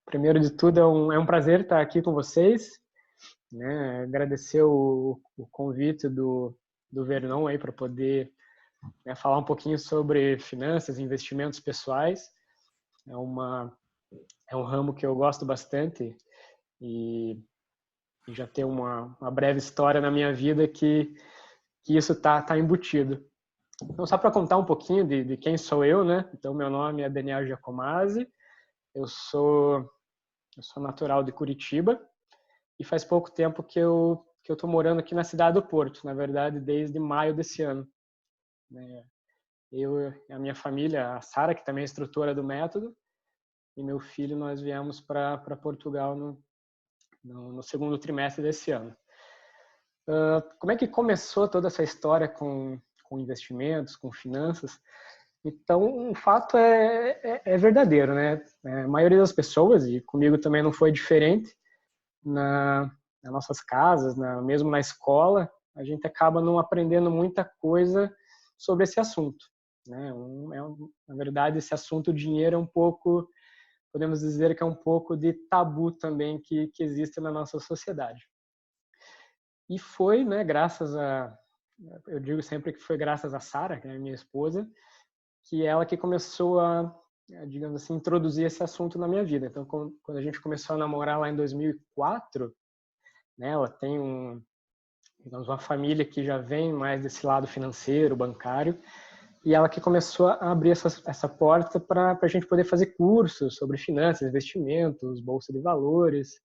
Primeiro de tudo, é um prazer estar aqui com vocês, né? Agradecer o convite do Vernon aí para poder, né, falar um pouquinho sobre finanças e investimentos pessoais. É, uma, é um ramo que eu gosto bastante e já tem uma breve história na minha vida que isso tá embutido. Então, só para contar um pouquinho de quem sou eu, né? Então, meu nome é Daniel Giacomazzi, eu sou natural de Curitiba e faz pouco tempo que eu estou morando aqui na cidade do Porto, na verdade, desde maio desse ano, né? Eu e a minha família, a Sara, que também é instrutora do método, e meu filho, nós viemos para Portugal no segundo trimestre desse ano. Como é que começou toda essa história com investimentos, com finanças? Então, o fato é verdadeiro, né? A maioria das pessoas, e comigo também não foi diferente, nas nossas casas, mesmo na escola, a gente acaba não aprendendo muita coisa sobre esse assunto, né? Na verdade, esse assunto dinheiro é um pouco, podemos dizer que é um pouco de tabu também que existe na nossa sociedade. E foi, né, eu digo sempre que foi graças a Sara, que é minha esposa, que ela que começou digamos assim, introduzir esse assunto na minha vida. Então, quando a gente começou a namorar lá em 2004, né, ela tem digamos, uma família que já vem mais desse lado financeiro, bancário, e ela que começou a abrir essa porta para a gente poder fazer cursos sobre finanças, investimentos, bolsa de valores,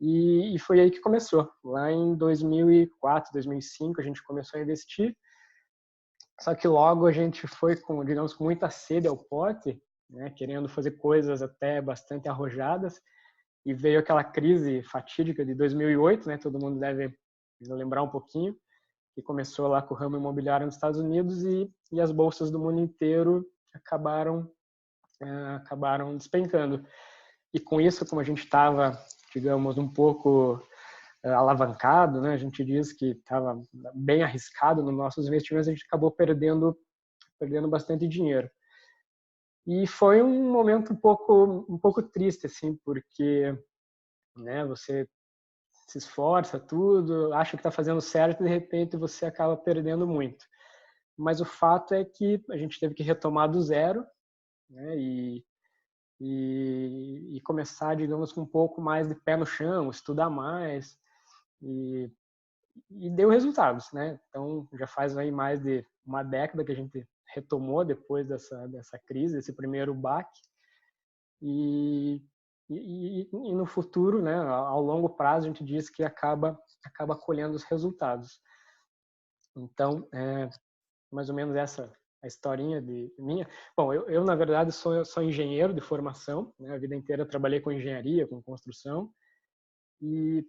e foi aí que começou. Lá em 2004, 2005, a gente começou a investir, só que logo a gente foi com, digamos, com muita sede ao pote, né, querendo fazer coisas até bastante arrojadas, e veio aquela crise fatídica de 2008, né, todo mundo deve lembrar um pouquinho, que começou lá com o ramo imobiliário nos Estados Unidos e as bolsas do mundo inteiro acabaram despencando. E com isso, como a gente estava, digamos, um pouco alavancado, né, a gente diz que estava bem arriscado nos nossos investimentos, a gente acabou perdendo bastante dinheiro. E foi um momento um pouco triste, assim, porque, né, você se esforça, tudo, acha que está fazendo certo e de repente você acaba perdendo muito. Mas o fato é que a gente teve que retomar do zero, né, e começar, digamos, com um pouco mais de pé no chão, estudar mais e, e deu resultados, né? Então já faz aí mais de uma década que a gente retomou depois dessa crise, esse primeiro baque e no futuro, né, ao longo prazo, a gente diz que acaba colhendo os resultados. Então, mais ou menos essa a historinha de minha. Bom, eu na verdade sou engenheiro de formação, né? A vida inteira trabalhei com engenharia, com construção e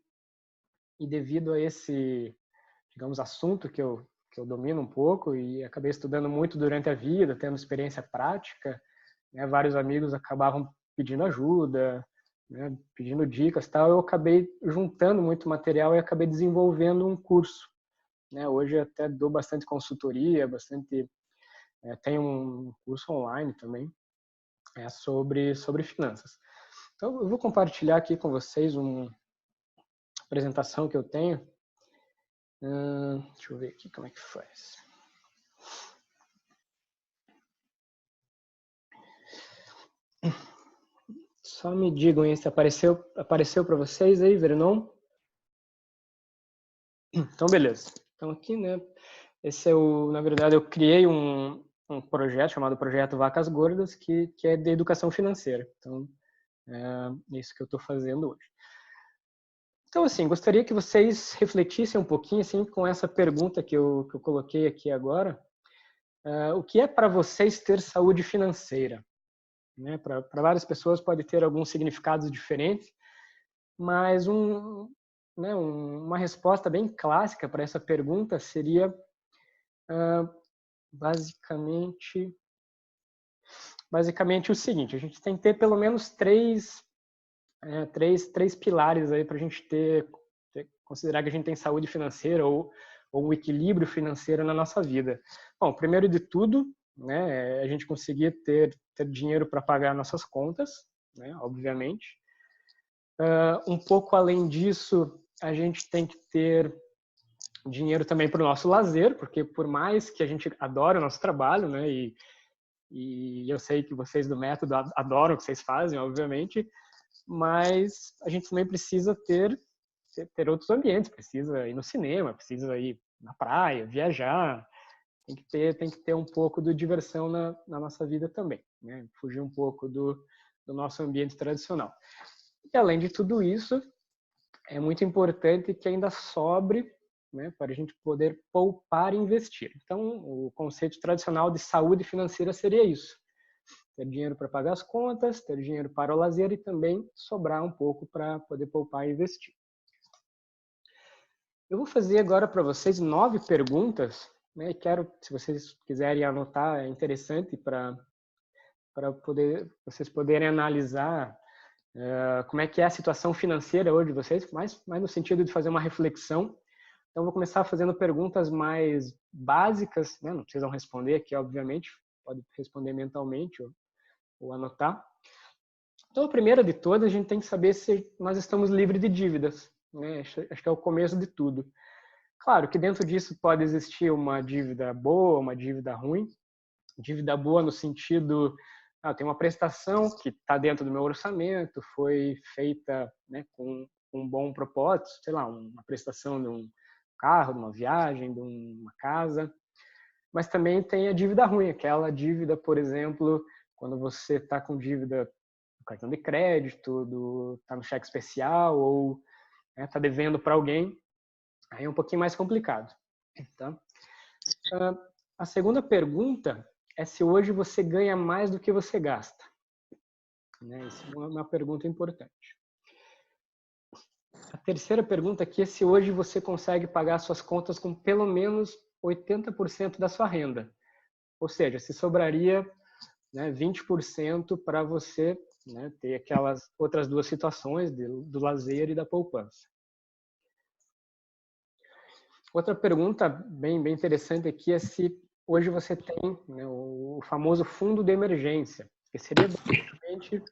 devido a esse, digamos, assunto que eu domino um pouco e acabei estudando muito durante a vida, tendo experiência prática, né? Vários amigos acabavam pedindo ajuda, né? Pedindo dicas, tal. Eu acabei juntando muito material e acabei desenvolvendo um curso, né? Hoje eu até dou bastante consultoria, tem um curso online também sobre finanças. Então, eu vou compartilhar aqui com vocês uma apresentação que eu tenho. Deixa eu ver aqui como é que faz. Só me digam aí se apareceu para vocês aí, Vernon? Então, beleza. Então, aqui, né, na verdade, eu criei um projeto chamado Projeto Vacas Gordas, que é de educação financeira. Então, é isso que eu estou fazendo hoje. Então, assim, gostaria que vocês refletissem um pouquinho, assim, com essa pergunta que eu coloquei aqui agora. O que é para vocês ter saúde financeira? Né? Para várias pessoas pode ter alguns significados diferentes, mas né, uma resposta bem clássica para essa pergunta seria, basicamente o seguinte: a gente tem que ter pelo menos três pilares aí para a gente considerar que a gente tem saúde financeira ou um equilíbrio financeiro na nossa vida. Bom, primeiro de tudo, né, a gente conseguir ter dinheiro para pagar nossas contas, né, obviamente. Um pouco além disso, a gente tem que ter dinheiro também para o nosso lazer, porque por mais que a gente adore o nosso trabalho, né, e eu sei que vocês do método adoram o que vocês fazem, obviamente, mas a gente também precisa ter outros ambientes, precisa ir no cinema, precisa ir na praia, viajar, tem que ter um pouco de diversão na nossa vida também, né? Fugir um pouco do nosso ambiente tradicional. E além de tudo isso, é muito importante que ainda sobre, né, para a gente poder poupar e investir. Então, o conceito tradicional de saúde financeira seria isso: ter dinheiro para pagar as contas, ter dinheiro para o lazer e também sobrar um pouco para poder poupar e investir. Eu vou fazer agora para vocês 9 perguntas, né? E quero, se vocês quiserem anotar, é interessante para vocês poderem analisar como é que é a situação financeira hoje de vocês, mais no sentido de fazer uma reflexão. Então, vou começar fazendo perguntas mais básicas, né? Não precisam responder aqui, obviamente, pode responder mentalmente ou anotar. Então, a primeira de todas, a gente tem que saber se nós estamos livres de dívidas, né? Acho que é o começo de tudo. Claro que dentro disso pode existir uma dívida boa, uma dívida ruim. Dívida boa no sentido, tem uma prestação que está dentro do meu orçamento, foi feita, né, com um bom propósito, sei lá, uma prestação de um carro, de uma viagem, de uma casa. Mas também tem a dívida ruim, aquela dívida, por exemplo, quando você está com dívida do cartão de crédito, está no cheque especial ou está devendo para alguém, aí é um pouquinho mais complicado. Tá? A segunda pergunta é se hoje você ganha mais do que você gasta. Isso é uma pergunta importante. A terceira pergunta aqui é se hoje você consegue pagar suas contas com pelo menos 80% da sua renda. Ou seja, se sobraria, né, 20% para você, né, ter aquelas outras duas situações do lazer e da poupança. Outra pergunta bem interessante aqui é se hoje você tem, né, o famoso fundo de emergência, que seria basicamente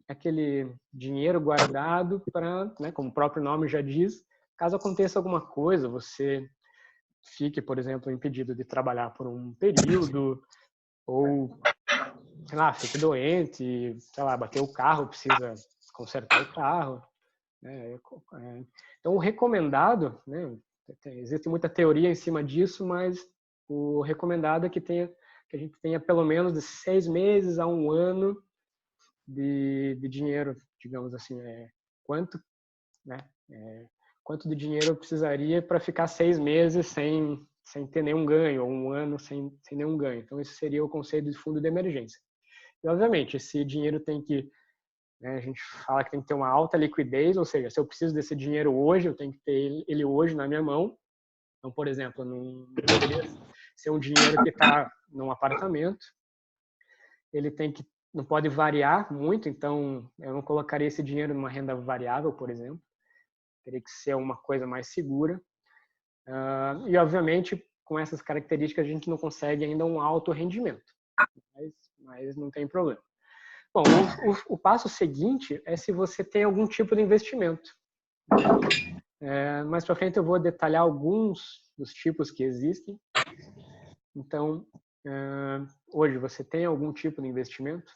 aquele dinheiro guardado para, né, como o próprio nome já diz, caso aconteça alguma coisa, você fique, por exemplo, impedido de trabalhar por um período, ou, sei lá, fique doente, sei lá, bateu o carro, precisa consertar o carro. Então, o recomendado, né, existe muita teoria em cima disso, mas o recomendado é que a gente tenha pelo menos de 6 meses a 1 ano de dinheiro, digamos assim, quanto, né, quanto de dinheiro eu precisaria para ficar 6 meses sem ter nenhum ganho, ou 1 ano sem nenhum ganho. Então, esse seria o conceito de fundo de emergência. E, obviamente, esse dinheiro tem que, né, a gente fala que tem que ter uma alta liquidez, ou seja, se eu preciso desse dinheiro hoje, eu tenho que ter ele hoje na minha mão. Então, por exemplo, não deveria ser um dinheiro que está num apartamento, ele não pode variar muito, então eu não colocaria esse dinheiro numa renda variável, por exemplo. Teria que ser uma coisa mais segura. E, obviamente, com essas características, a gente não consegue ainda um alto rendimento, mas não tem problema. Bom, o passo seguinte é se você tem algum tipo de investimento. Mais para frente eu vou detalhar alguns dos tipos que existem. Então, hoje você tem algum tipo de investimento?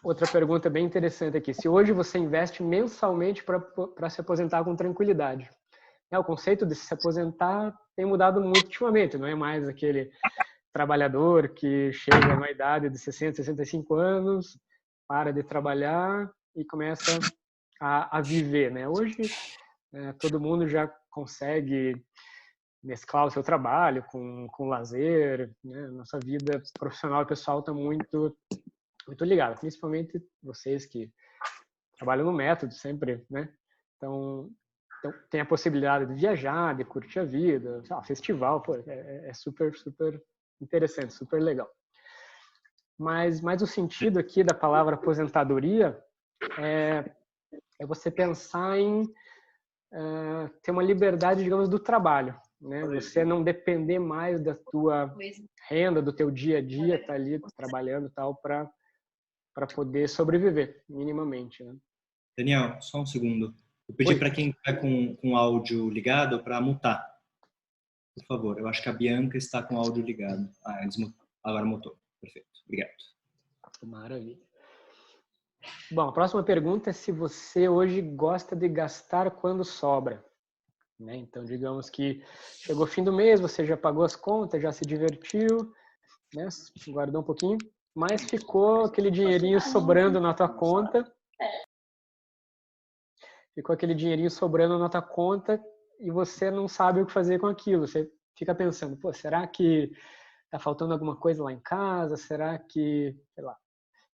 Outra pergunta bem interessante aqui: se hoje você investe mensalmente para se aposentar com tranquilidade? O conceito de se aposentar tem mudado muito ultimamente, não é mais aquele trabalhador que chega a uma idade de 60, 65 anos, para de trabalhar e começa a viver, né? Hoje, todo mundo já consegue mesclar o seu trabalho com lazer, né? Nossa vida profissional e pessoal está muito ligada, principalmente vocês que trabalham no método sempre, né? Então tem a possibilidade de viajar, de curtir a vida, festival, pô, é super interessante, super legal. Mas o sentido aqui da palavra aposentadoria é você pensar em ter uma liberdade, digamos, do trabalho. né? Você não depender mais da tua renda, do teu dia a dia, tá ali trabalhando tal para poder sobreviver minimamente, né? Daniel, só um segundo. Eu pedi Oi. para quem está com o áudio ligado para mutar, por favor. Eu acho que a Bianca está com o áudio ligado. Ah, agora mutou. Perfeito. Obrigado. Maravilha. Bom, a próxima pergunta é se você hoje gosta de gastar quando sobra, né? Então, digamos que chegou o fim do mês, você já pagou as contas, já se divertiu, né? Guardou um pouquinho, mas ficou aquele dinheirinho sobrando na tua conta. Ficou aquele dinheirinho sobrando na tua conta e você não sabe o que fazer com aquilo. Você fica pensando, pô, será que tá faltando alguma coisa lá em casa? Será que, sei lá,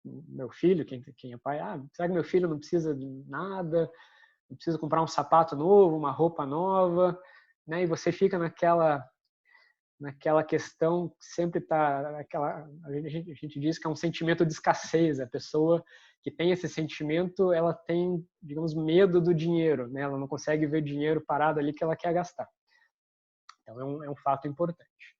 meu filho, quem é pai, será que meu filho não precisa de nada? Não precisa comprar um sapato novo, uma roupa nova, né? E você fica naquela questão que sempre está a gente diz que é um sentimento de escassez. A pessoa que tem esse sentimento, ela tem, digamos, medo do dinheiro, né? Ela não consegue ver dinheiro parado ali que ela quer gastar. Então é um fato importante.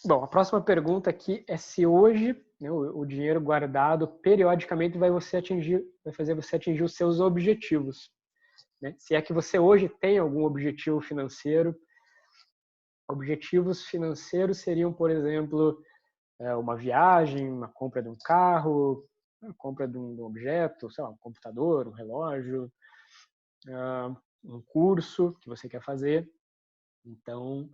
Bom, a próxima pergunta aqui é se hoje, né, o dinheiro guardado periodicamente vai fazer você atingir os seus objetivos, né? Se é que você hoje tem algum objetivo financeiro. Objetivos financeiros seriam, por exemplo, uma viagem, uma compra de um carro, a compra de um objeto, sei lá, um computador, um relógio, um curso que você quer fazer. Então,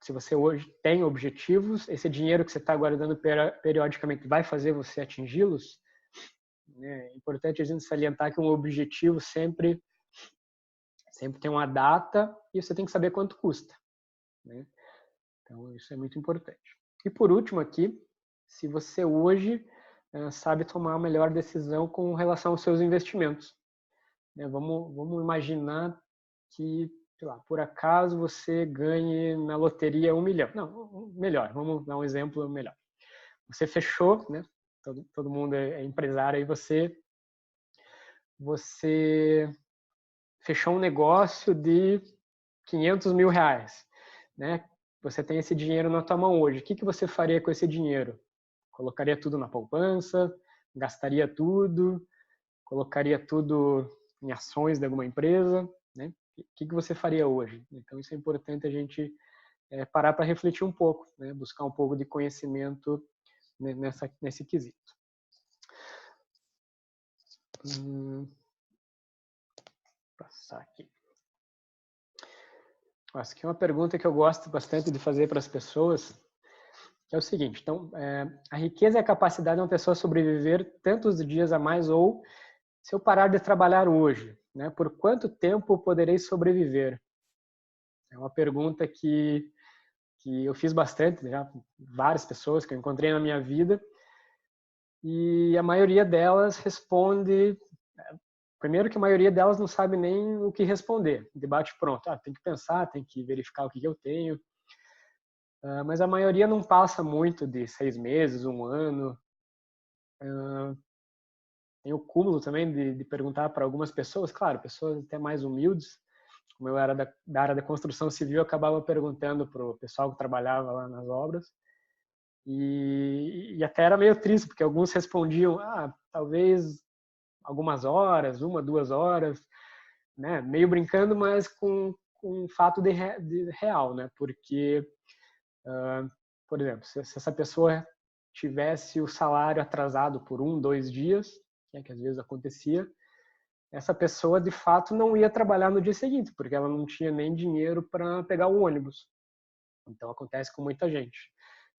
se você hoje tem objetivos, esse dinheiro que você está guardando periodicamente vai fazer você atingi-los. É importante a gente salientar que um objetivo sempre tem uma data e você tem que saber quanto custa, né? Então, isso é muito importante. E por último aqui, se você hoje sabe tomar a melhor decisão com relação aos seus investimentos, né? Vamos imaginar que, sei lá, por acaso você ganhe na loteria 1 milhão. Não, melhor, vamos dar um exemplo melhor. Você fechou, né? Todo mundo é empresário, aí você fechou um negócio de 500 mil reais, né? Você tem esse dinheiro na tua mão hoje. O que você faria com esse dinheiro? Colocaria tudo na poupança? Gastaria tudo? Colocaria tudo em ações de alguma empresa? Né? O que você faria hoje? Então, isso é importante a gente parar para refletir um pouco, né? Buscar um pouco de conhecimento nesse quesito. Passar aqui. Essa aqui é uma pergunta que eu gosto bastante de fazer para as pessoas, que é o seguinte: então, a riqueza é a capacidade de uma pessoa sobreviver tantos dias a mais, ou se eu parar de trabalhar hoje, né, por quanto tempo poderei sobreviver? É uma pergunta que eu fiz bastante, já várias pessoas que eu encontrei na minha vida, e a maioria delas responde. Primeiro que a maioria delas não sabe nem o que responder. Debate pronto. Tem que pensar, tem que verificar o que eu tenho. Mas a maioria não passa muito de 6 meses, 1 ano. Tem o cúmulo também de perguntar para algumas pessoas, claro, pessoas até mais humildes, como eu era da área da construção civil, eu acabava perguntando para o pessoal que trabalhava lá nas obras. E até era meio triste, porque alguns respondiam, talvez algumas horas, 1, 2 horas, né? Meio brincando, mas com um fato de real, né? Porque, por exemplo, se essa pessoa tivesse o salário atrasado por 1, 2 dias, que às vezes acontecia, essa pessoa de fato não ia trabalhar no dia seguinte, porque ela não tinha nem dinheiro para pegar o ônibus. Então acontece com muita gente.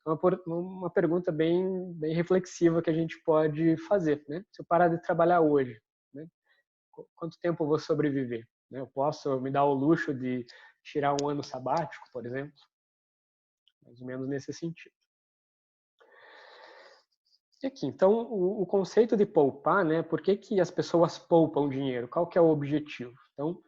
Então, uma pergunta bem reflexiva que a gente pode fazer, né? Se eu parar de trabalhar hoje, né? Quanto tempo eu vou sobreviver? Eu posso me dar o luxo de tirar 1 ano sabático, por exemplo? Mais ou menos nesse sentido. E aqui, então, o conceito de poupar, né? Por que as pessoas poupam dinheiro? Qual que é o objetivo? Então,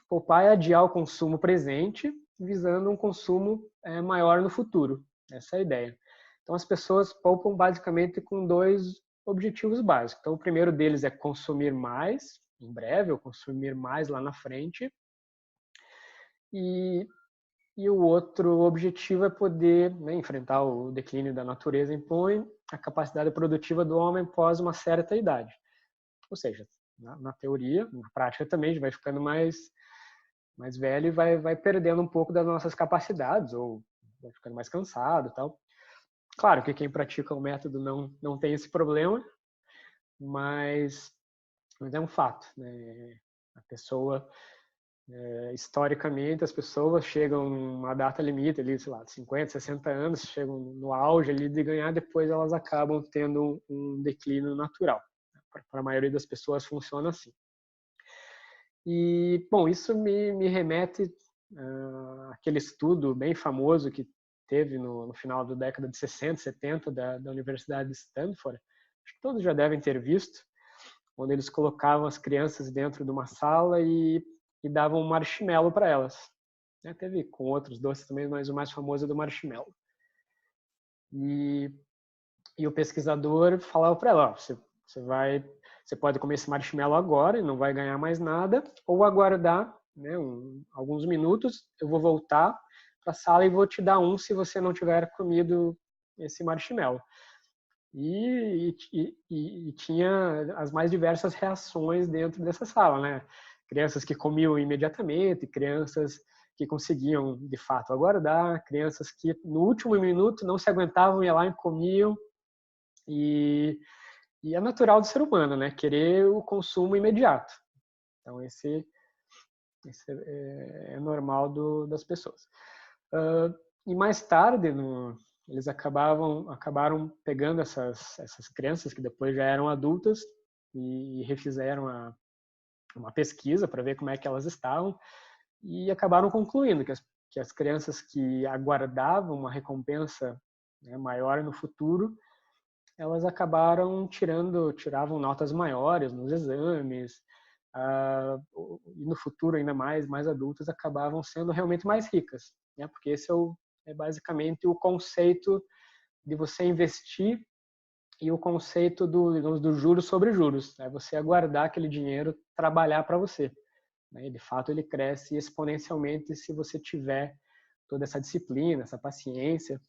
poupar é adiar o consumo presente, visando um consumo maior no futuro. Essa é a ideia. Então, as pessoas poupam basicamente com 2 objetivos básicos. Então, o primeiro deles é consumir mais em breve, ou consumir mais lá na frente. E o outro objetivo é poder, né, enfrentar o declínio da natureza impõe a capacidade produtiva do homem após uma certa idade. Ou seja, na teoria, na prática também, a gente vai ficando mais velho e vai perdendo um pouco das nossas capacidades, ou vai ficando mais cansado e tal. Claro que quem pratica o método não tem esse problema, mas é um fato, né? A pessoa, historicamente, as pessoas chegam numa data limite ali, sei lá, 50, 60 anos, chegam no auge ali de ganhar, depois elas acabam tendo um declínio natural. Para a maioria das pessoas funciona assim. E, bom, isso me remete àquele estudo bem famoso que teve no final da década de 60, 70, da Universidade de Stanford. Acho que todos já devem ter visto, onde eles colocavam as crianças dentro de uma sala e davam um marshmallow para elas. Teve com outros doces também, mas o mais famoso é do marshmallow. E o pesquisador falava para ela, você pode comer esse marshmallow agora e não vai ganhar mais nada, ou aguardar, né, alguns minutos, eu vou voltar para a sala e vou te dar um se você não tiver comido esse marshmallow. E tinha as mais diversas reações dentro dessa sala, né? Crianças que comiam imediatamente, crianças que conseguiam, de fato, aguardar, crianças que no último minuto não se aguentavam, iam lá e comiam. E é natural do ser humano, né? Querer o consumo imediato. Então, esse é normal das pessoas. E mais tarde, eles acabaram pegando essas crianças que depois já eram adultas e refizeram uma pesquisa para ver como é que elas estavam e acabaram concluindo que as crianças que aguardavam uma recompensa, né, maior no futuro, elas acabaram tiravam notas maiores nos exames, e no futuro ainda mais adultas acabavam sendo realmente mais ricas, né? Porque esse é basicamente o conceito de você investir e o conceito do juros sobre juros, né? Você aguardar aquele dinheiro trabalhar para você, né? E de fato ele cresce exponencialmente se você tiver toda essa disciplina, essa paciência.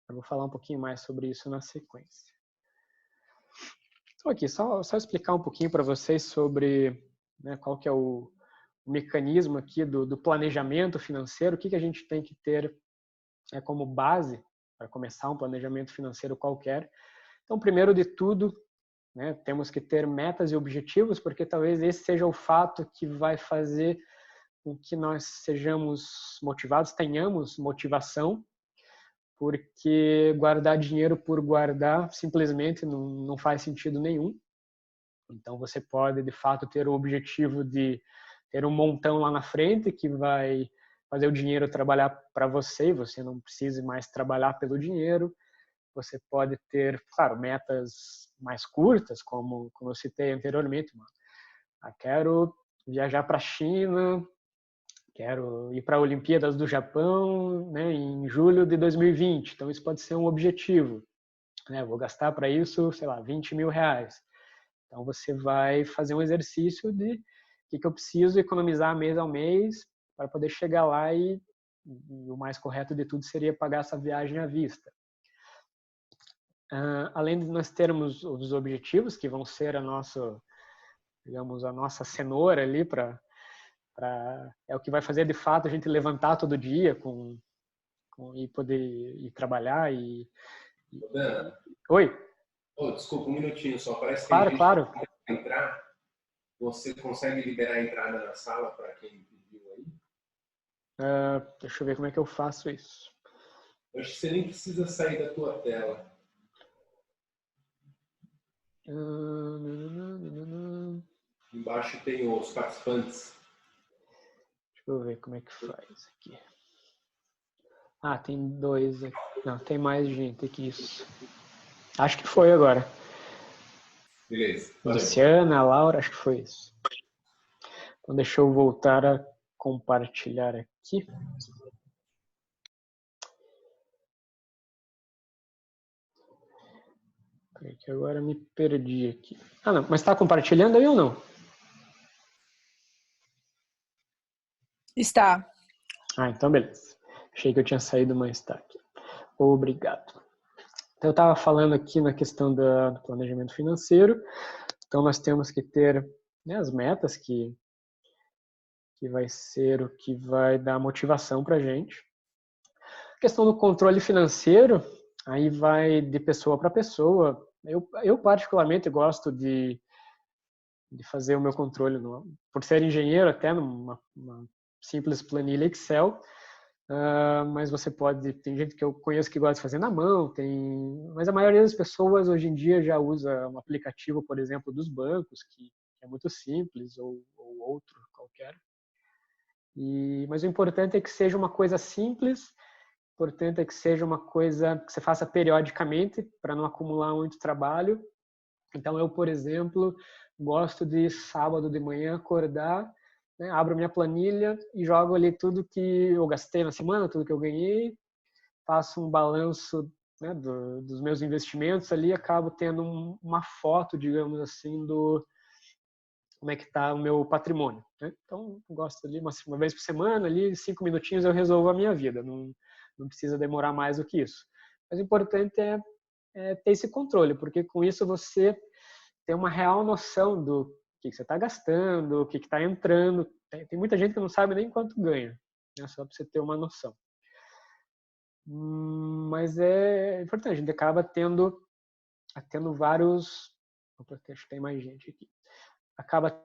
Eu vou falar um pouquinho mais sobre isso na sequência. Então aqui, só explicar um pouquinho para vocês sobre, né, qual que é o mecanismo aqui do planejamento financeiro, o que a gente tem que ter como base para começar um planejamento financeiro qualquer. Então, primeiro de tudo, né, temos que ter metas e objetivos, porque talvez esse seja o fato que vai fazer com que nós sejamos motivados, tenhamos motivação, porque guardar dinheiro por guardar simplesmente não faz sentido nenhum. Então, você pode, de fato, ter o objetivo de ter um montão lá na frente que vai fazer o dinheiro trabalhar para você e você não precise mais trabalhar pelo dinheiro. Você pode ter, claro, metas mais curtas, como eu citei anteriormente. Quero viajar para a China, quero ir para a Olimpíadas do Japão, né, em julho de 2020. Então, isso pode ser um objetivo, né? Vou gastar para isso, sei lá, 20 mil reais. Então, você vai fazer um exercício de o que eu preciso economizar mês a mês para poder chegar lá e o mais correto de tudo seria pagar essa viagem à vista. Além de nós termos os objetivos, que vão ser a nossa cenoura ali é o que vai fazer de fato a gente levantar todo dia e poder ir trabalhar Dan, Oi? desculpa, um minutinho só. Parece que Claro, tem gente claro. que quer entrar. Você consegue liberar a entrada na sala para quem pediu aí? Deixa eu ver como é que eu faço isso. Eu acho que você nem precisa sair da tua tela. Embaixo tem os participantes. Deixa eu ver como é que faz aqui. Tem dois aqui. Não, tem mais gente que isso. Acho que foi agora. Beleza. Luciana, Laura, acho que foi isso. Então deixa eu voltar a compartilhar aqui. Que agora me perdi aqui. Não, mas está compartilhando aí ou não? Está. Então beleza. Achei que eu tinha saído, mas tá aqui. Obrigado. Então, eu estava falando aqui na questão do planejamento financeiro. Então, nós temos que ter, né, as metas que vai ser o que vai dar motivação para a gente. A questão do controle financeiro, aí vai de pessoa para pessoa. Eu particularmente gosto de fazer o meu controle, por ser engenheiro, até numa simples planilha Excel. Mas você pode, tem gente que eu conheço que gosta de fazer na mão, mas a maioria das pessoas hoje em dia já usa um aplicativo, por exemplo, dos bancos, que é muito simples, ou outro qualquer. Mas o importante é que seja uma coisa simples, o importante é que seja uma coisa que você faça periodicamente, para não acumular muito trabalho. Então, eu, por exemplo, gosto de sábado de manhã acordar, né, abro minha planilha e jogo ali tudo que eu gastei na semana, tudo que eu ganhei, faço um balanço, né, dos meus investimentos ali, acabo tendo uma foto, digamos assim, do como é que está o meu patrimônio. Né? Então, eu gosto ali uma vez por semana, ali 5 minutinhos eu resolvo a minha vida, não precisa demorar mais do que isso. Mas o importante é ter esse controle, porque com isso você tem uma real noção do que você está gastando, o que está entrando. Tem muita gente que não sabe nem quanto ganha, né? Só para você ter uma noção. Mas é importante, a gente acaba tendo vários... Opa, acho que tem mais gente aqui. Acaba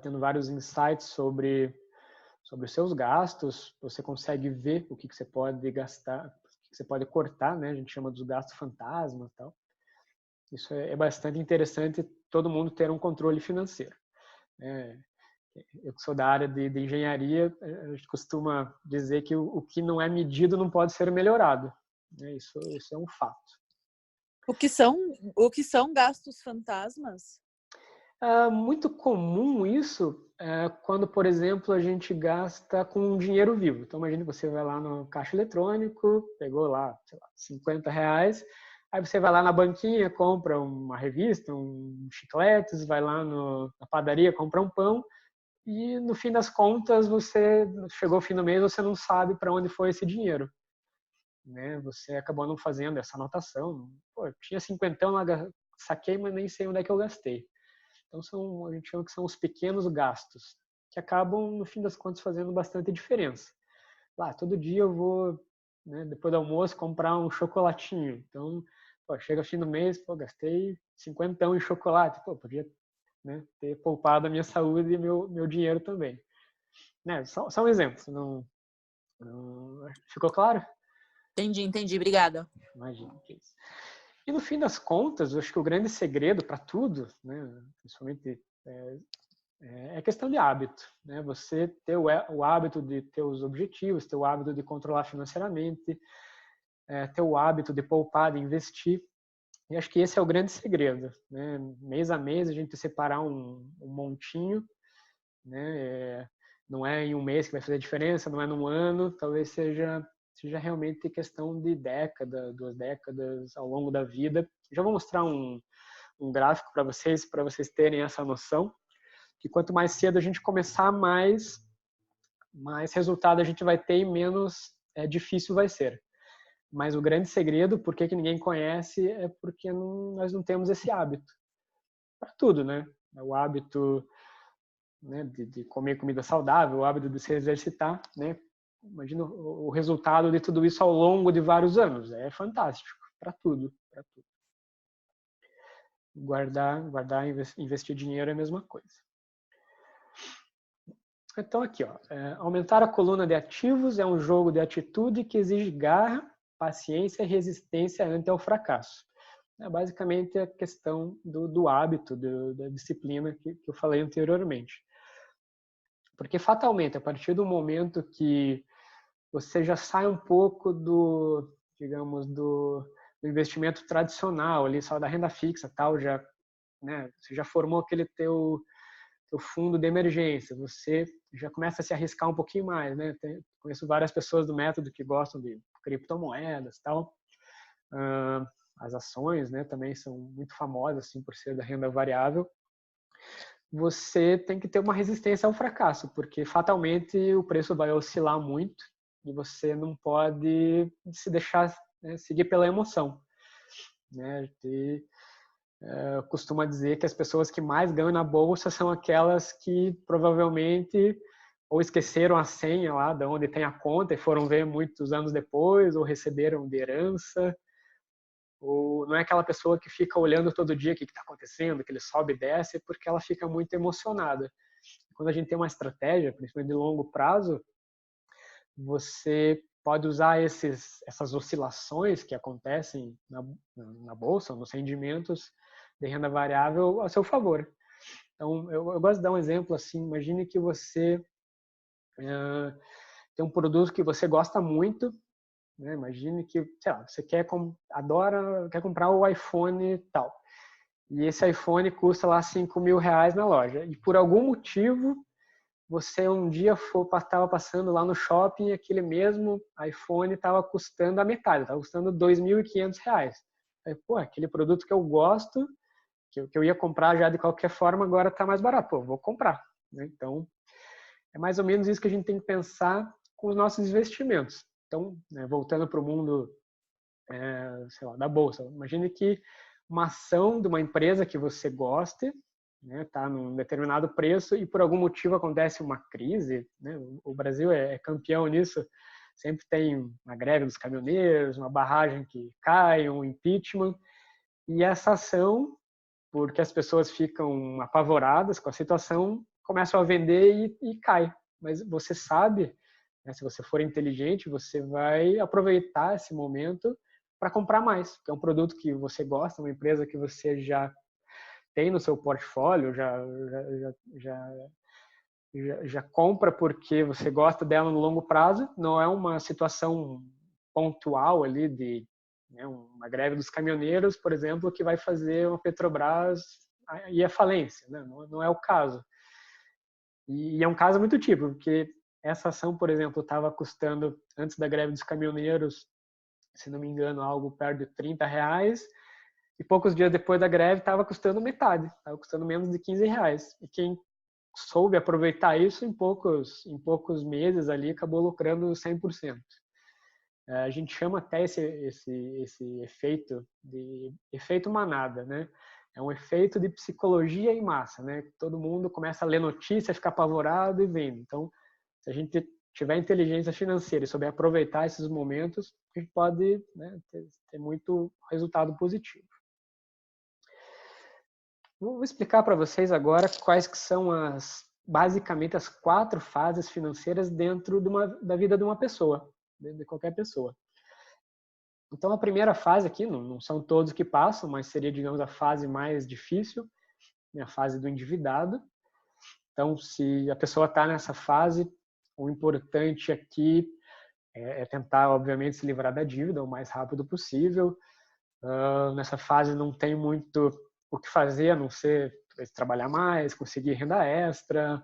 tendo vários insights sobre os seus gastos. Você consegue ver o que você pode gastar, o que você pode cortar, né? A gente chama dos gastos fantasma e tal. Isso é bastante interessante, todo mundo ter um controle financeiro. Eu que sou da área de engenharia, a gente costuma dizer que o que não é medido não pode ser melhorado. Isso é um fato. O que são gastos fantasmas? Muito comum isso quando, por exemplo, a gente gasta com dinheiro vivo. Então, imagine você vai lá no caixa eletrônico, pegou lá, sei lá, R$50, aí você vai lá na banquinha, compra uma revista, um chicletes, vai lá na padaria, compra um pão, e no fim das contas, você chegou o fim do mês, você não sabe para onde foi esse dinheiro. Né? Você acabou não fazendo essa anotação. Pô, tinha 50 lá, saquei, mas nem sei onde é que eu gastei. Então, a gente chama que são os pequenos gastos, que acabam, no fim das contas, fazendo bastante diferença. Lá, todo dia eu vou, né, depois do almoço, comprar um chocolatinho. Então, chega o fim do mês, gastei 50 em chocolate. Podia, né, ter poupado a minha saúde e meu dinheiro também. Né, só um exemplo. Ficou claro? Entendi. Obrigada. Imagina, que isso. E no fim das contas, eu acho que o grande segredo para tudo, né, principalmente é questão de hábito, né? Você ter o hábito de ter os objetivos, ter o hábito de controlar financeiramente, ter o hábito de poupar, de investir. E acho que esse é o grande segredo, né? Mês a mês a gente separar um montinho, né? Não é em um mês que vai fazer diferença, não é num ano, talvez seja realmente questão de década, 2 décadas ao longo da vida. Já vou mostrar um gráfico para vocês terem essa noção, que quanto mais cedo a gente começar, mais resultado a gente vai ter e menos difícil vai ser. Mas o grande segredo, por que ninguém conhece, é porque nós não temos esse hábito. Para tudo, né? O hábito, né, de comer comida saudável, o hábito de se exercitar, né? Imagina o resultado de tudo isso ao longo de vários anos. É fantástico, para tudo. Guardar, investir dinheiro é a mesma coisa. Então aqui, aumentar a coluna de ativos é um jogo de atitude que exige garra, paciência e resistência ante ao fracasso. É basicamente a questão do hábito, da disciplina que eu falei anteriormente. Porque fatalmente, a partir do momento que você já sai um pouco do investimento tradicional, ali só da renda fixa, tal, né, você já formou aquele teu fundo de emergência, você já começa a se arriscar um pouquinho mais, né? Conheço várias pessoas do método que gostam de criptomoedas, tal. As ações, né, também são muito famosas assim por ser da renda variável. você tem que ter uma resistência ao fracasso, porque fatalmente o preço vai oscilar muito e você não pode se deixar, né, seguir pela emoção, né? Costuma dizer que as pessoas que mais ganham na bolsa são aquelas que provavelmente ou esqueceram a senha lá de onde tem a conta e foram ver muitos anos depois, ou receberam de herança, ou não é aquela pessoa que fica olhando todo dia o que está acontecendo, que ele sobe e desce, porque ela fica muito emocionada. Quando a gente tem uma estratégia, principalmente de longo prazo, você pode usar essas oscilações que acontecem na bolsa, nos rendimentos de renda variável a seu favor. Então, eu gosto de dar um exemplo assim, imagine que você tem um produto que você gosta muito, né? Imagine que, sei lá, você quer comprar o iPhone tal. E esse iPhone custa lá R$ 5.000 na loja. E por algum motivo, você um dia estava passando lá no shopping e aquele mesmo iPhone estava custando a metade, estava custando R$ 2.500. Aí, pô, aquele produto que eu gosto, que eu ia comprar já de qualquer forma, agora está mais barato. Pô, vou comprar, né? Então, é mais ou menos isso que a gente tem que pensar com os nossos investimentos. Então, né, voltando para o mundo sei lá, da bolsa. Imagine que uma ação de uma empresa que você goste, né, tá num determinado preço e por algum motivo acontece uma crise, né? O Brasil é campeão nisso. Sempre tem uma greve dos caminhoneiros, uma barragem que cai, um impeachment, e essa ação, porque as pessoas ficam apavoradas com a situação, começam a vender e cai. Mas você sabe, né, se você for inteligente, você vai aproveitar esse momento para comprar mais, porque é um produto que você gosta, uma empresa que você já tem no seu portfólio, já compra porque você gosta dela no longo prazo, não é uma situação pontual ali de, né, uma greve dos caminhoneiros, por exemplo, que vai fazer uma Petrobras ir à falência, né? Não é o caso. E é um caso muito típico, porque essa ação, por exemplo, estava custando, antes da greve dos caminhoneiros, se não me engano, algo perto de R$ 30, e poucos dias depois da greve estava custando metade, estava custando menos de R$ 15. E quem soube aproveitar isso em poucos meses ali acabou lucrando 100%. A gente chama até esse efeito de efeito manada, né? É um efeito de psicologia em massa, né? Todo mundo começa a ler notícia, ficar apavorado e vendo. Então, se a gente tiver inteligência financeira e souber aproveitar esses momentos, a gente pode, né, ter muito resultado positivo. Vou explicar para vocês agora quais que são basicamente as 4 fases financeiras dentro da vida de uma pessoa, de qualquer pessoa. Então, a primeira fase aqui, não são todos que passam, mas seria, digamos, a fase mais difícil, né, a fase do endividado. Então, se a pessoa está nessa fase, o importante aqui é tentar, obviamente, se livrar da dívida o mais rápido possível. Nessa fase não tem muito o que fazer, a não ser trabalhar mais, conseguir renda extra,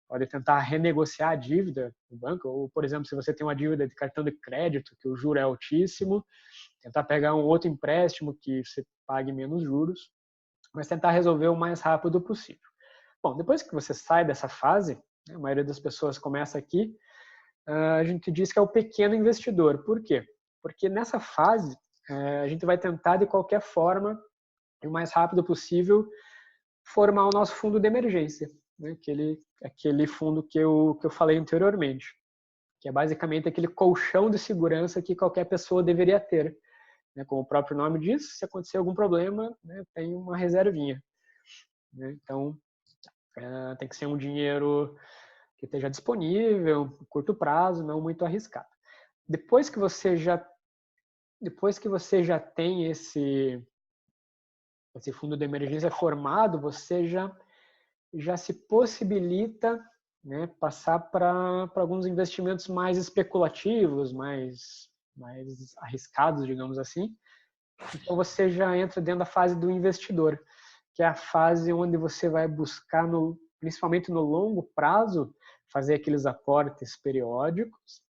pode tentar renegociar a dívida no banco, ou, por exemplo, se você tem uma dívida de cartão de crédito, que o juro é altíssimo, tentar pegar um outro empréstimo que você pague menos juros, mas tentar resolver o mais rápido possível. Bom, depois que você sai dessa fase, né, a maioria das pessoas começa aqui, a gente diz que é o pequeno investidor. Por quê? Porque nessa fase, a gente vai tentar, de qualquer forma, o mais rápido possível, formar o nosso fundo de emergência, né? Aquele fundo que eu falei anteriormente, que é basicamente aquele colchão de segurança que qualquer pessoa deveria ter. Né? Como o próprio nome diz, se acontecer algum problema, né, tem uma reservinha. Né? Então, tem que ser um dinheiro que esteja disponível, curto prazo, não muito arriscado. Depois que você já tem esse fundo de emergência formado, você já se possibilita, né, passar para alguns investimentos mais especulativos, mais arriscados, digamos assim. Então você já entra dentro da fase do investidor, que é a fase onde você vai buscar, principalmente no longo prazo, fazer aqueles aportes periódicos.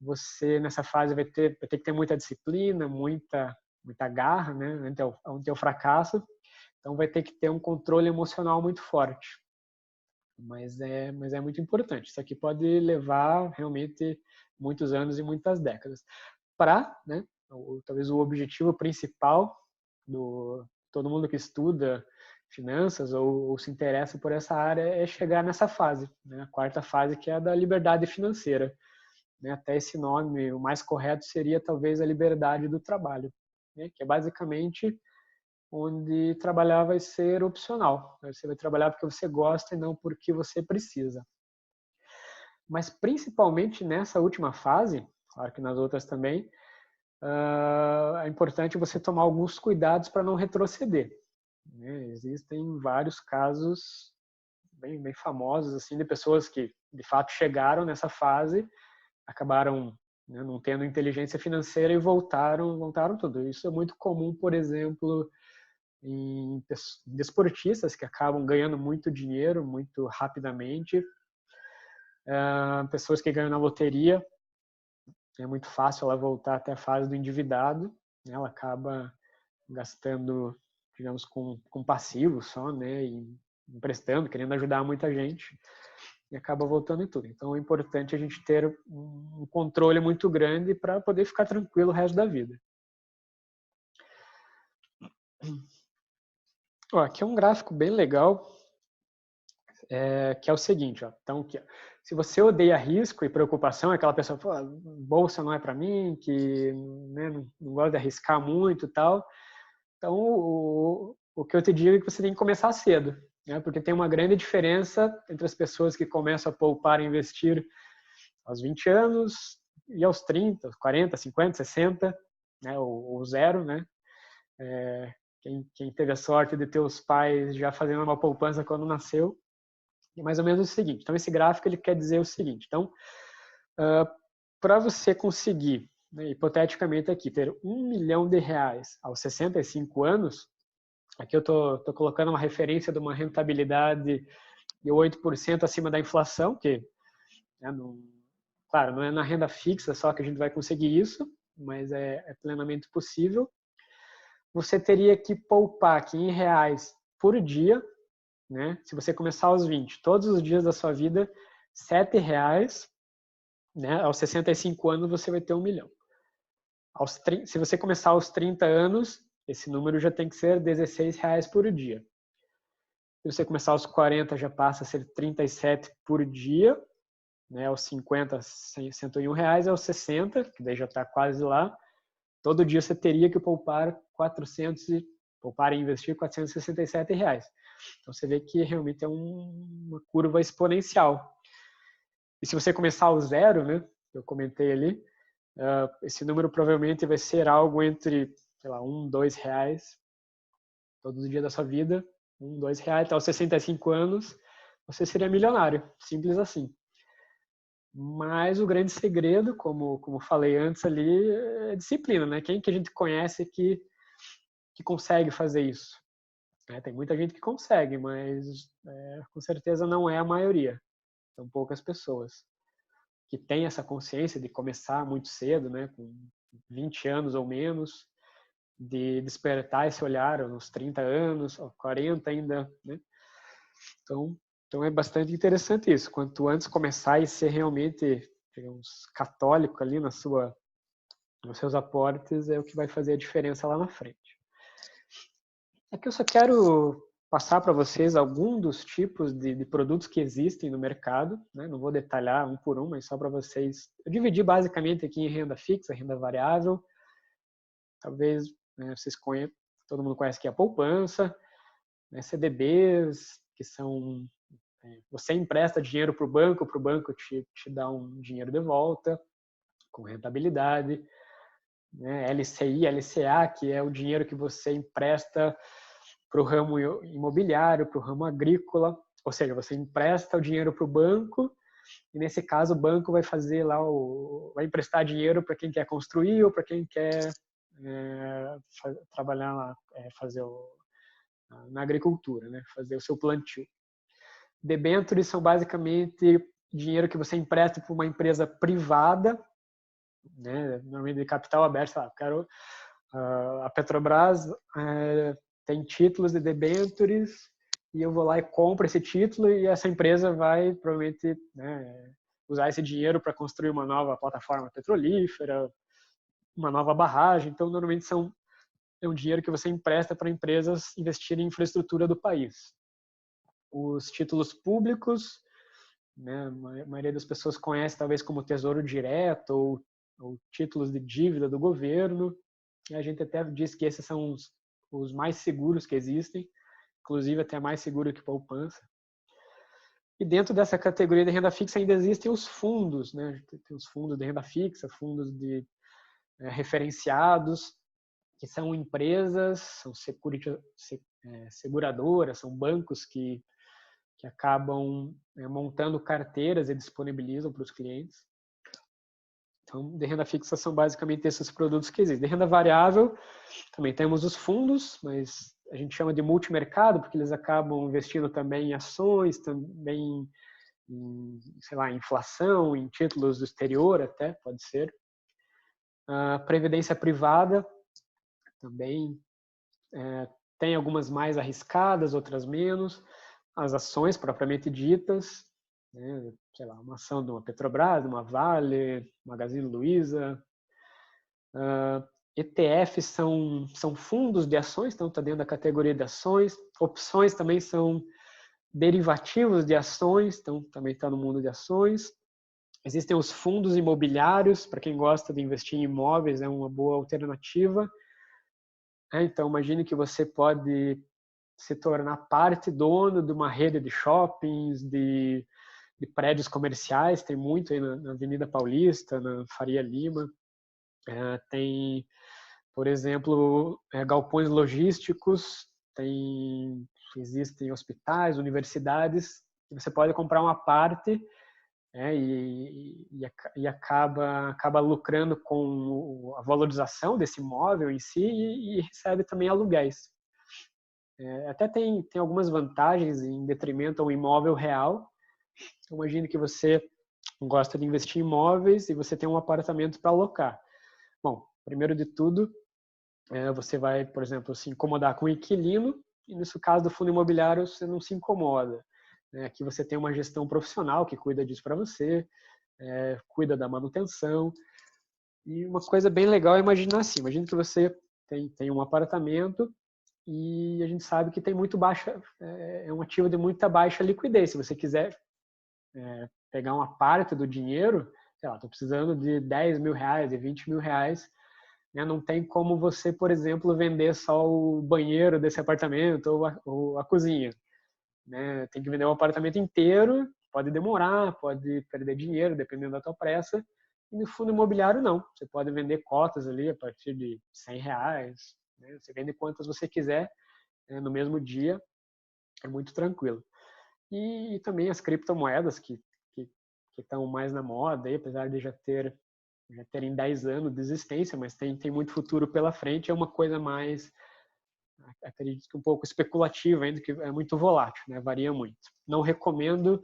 Você, nessa fase, vai ter que ter muita disciplina, muita garra, né, ante o fracasso. Então vai ter que ter um controle emocional muito forte. mas é muito importante. Isso aqui pode levar realmente muitos anos e muitas décadas. Né, talvez o objetivo principal do todo mundo que estuda finanças ou se interessa por essa área é chegar nessa fase, né, a quarta fase, que é a da liberdade financeira. Né, até esse nome, o mais correto seria talvez a liberdade do trabalho, né, que é basicamente onde trabalhar vai ser opcional. Você vai trabalhar porque você gosta e não porque você precisa. Mas principalmente nessa última fase, claro que nas outras também, é importante você tomar alguns cuidados para não retroceder. Né? Existem vários casos bem famosos assim de pessoas que de fato chegaram nessa fase, acabaram, né, não tendo inteligência financeira e voltaram tudo. Isso é muito comum, por exemplo, em desportistas que acabam ganhando muito dinheiro muito rapidamente, pessoas que ganham na loteria, é muito fácil ela voltar até a fase do endividado, né? Ela acaba gastando, digamos, com passivo só, né? E emprestando, querendo ajudar muita gente, e acaba voltando em tudo. Então é importante a gente ter um controle muito grande para poder ficar tranquilo o resto da vida. Ó, aqui é um gráfico bem legal, que é o seguinte, ó. Então, aqui, ó, se você odeia risco e preocupação, aquela pessoa, pô, bolsa não é para mim, que, né, não gosta de arriscar muito e tal. Então, o que eu te digo é que você tem que começar cedo, né? Porque tem uma grande diferença entre as pessoas que começam a poupar e investir aos 20 anos e aos 30, 40, 50, 60, né? Ou zero, né? Quem teve a sorte de ter os pais já fazendo uma poupança quando nasceu, é mais ou menos o seguinte. Então, esse gráfico ele quer dizer o seguinte. Então, para você conseguir, né, hipoteticamente aqui, ter R$1 milhão aos 65 anos, aqui eu estou colocando uma referência de uma rentabilidade de 8% acima da inflação, que, né, claro, não é na renda fixa só que a gente vai conseguir isso, mas é plenamente possível. Você teria que poupar aqui em reais por dia, né? Se você começar aos 20, todos os dias da sua vida, R$7, né? Aos 65 anos você vai ter 1 milhão. Se você começar aos 30 anos, esse número já tem que ser R$16 por dia. Se você começar aos 40, já passa a ser 37 por dia, né? Aos 50, R$101, aos 60, que daí já está quase lá, todo dia você teria que poupar e investir R$467. Então você vê que realmente é uma curva exponencial. E se você começar ao zero, né, eu comentei ali, esse número provavelmente vai ser algo entre, sei lá, R$1, R$2 todos os dias da sua vida, R$1, R$2, até os 65 anos, você seria milionário, simples assim. Mas o grande segredo, como falei antes ali, é disciplina, né? Quem que a gente conhece que consegue fazer isso? Tem muita gente que consegue, mas com certeza não é a maioria. São poucas pessoas que têm essa consciência de começar muito cedo, né? Com 20 anos ou menos, de despertar esse olhar aos 30 anos, aos 40 ainda, né? Então é bastante interessante isso. Quanto antes começar e ser realmente, digamos, católico ali nos seus aportes, é o que vai fazer a diferença lá na frente. Aqui eu só quero passar para vocês alguns dos tipos de produtos que existem no mercado, né? Não vou detalhar um por um, mas só para vocês. Eu dividi basicamente aqui em renda fixa, renda variável. Talvez, né, vocês conheçam, todo mundo conhece aqui a poupança, né, CDBs, que são você empresta dinheiro para o banco te dá um dinheiro de volta, com rentabilidade. Né? LCI, LCA, que é o dinheiro que você empresta para o ramo imobiliário, para o ramo agrícola. Ou seja, você empresta o dinheiro para o banco e, nesse caso, o banco vai fazer lá vai emprestar dinheiro para quem quer construir ou para quem quer trabalhar lá, fazer na agricultura, né? Fazer o seu plantio. Debêntures são basicamente dinheiro que você empresta para uma empresa privada, né, normalmente de capital aberto. A Petrobras tem títulos de debêntures e eu vou lá e compro esse título e essa empresa vai provavelmente, né, usar esse dinheiro para construir uma nova plataforma petrolífera, uma nova barragem. Então, normalmente é um dinheiro que você empresta para empresas investirem em infraestrutura do país. Os títulos públicos, né, a maioria das pessoas conhece talvez como Tesouro Direto ou títulos de dívida do governo. E a gente até diz que esses são os mais seguros que existem, inclusive até mais seguro que poupança. E dentro dessa categoria de renda fixa ainda existem os fundos, né? Tem os fundos de renda fixa, fundos de referenciados, que são empresas, são seguradoras, são bancos que acabam montando carteiras e disponibilizam para os clientes. Então, de renda fixa são basicamente esses produtos que existem. De renda variável, também temos os fundos, mas a gente chama de multimercado, porque eles acabam investindo também em ações, também em, sei lá, inflação, em títulos do exterior até, pode ser. A previdência privada também tem algumas mais arriscadas, outras menos. As ações propriamente ditas, né, sei lá, uma ação de uma Petrobras, de uma Vale, Magazine Luiza. ETFs são fundos de ações, então está dentro da categoria de ações. Opções também são derivativos de ações, então também está no mundo de ações. Existem os fundos imobiliários, para quem gosta de investir em imóveis, é uma boa alternativa. Então, imagine que você pode se tornar parte dono de uma rede de shoppings, de prédios comerciais, tem muito aí na Avenida Paulista, na Faria Lima. Tem, por exemplo, galpões logísticos, existem hospitais, universidades, que você pode comprar uma parte e acaba lucrando com a valorização desse imóvel em si e recebe também aluguéis. Até tem algumas vantagens em detrimento ao imóvel real. Então, imagine que você gosta de investir em imóveis e você tem um apartamento para alocar. Bom, primeiro de tudo, você vai, por exemplo, se incomodar com o inquilino e, nesse caso do fundo imobiliário, você não se incomoda. Aqui você tem uma gestão profissional que cuida disso para você, cuida da manutenção. E uma coisa bem legal é imaginar assim, imagine que você tem um apartamento e a gente sabe que tem muito baixa, é um ativo de muita baixa liquidez. Se você quiser pegar uma parte do dinheiro, sei lá, estou precisando de 10 mil reais, de 20 mil reais, né? Não tem como você, por exemplo, vender só o banheiro desse apartamento ou a cozinha. Né? Tem que vender o apartamento inteiro, pode demorar, pode perder dinheiro, dependendo da tua pressa. E no fundo imobiliário, não. Você pode vender cotas ali a partir de 100 reais. Né? Você vende quantas você quiser no mesmo dia. É muito tranquilo. E também as criptomoedas que estão mais na moda, aí, apesar de já terem 10 anos de existência, mas tem muito futuro pela frente. É uma coisa mais, acredito que um pouco especulativa ainda, que é muito volátil, né? Varia muito. Não recomendo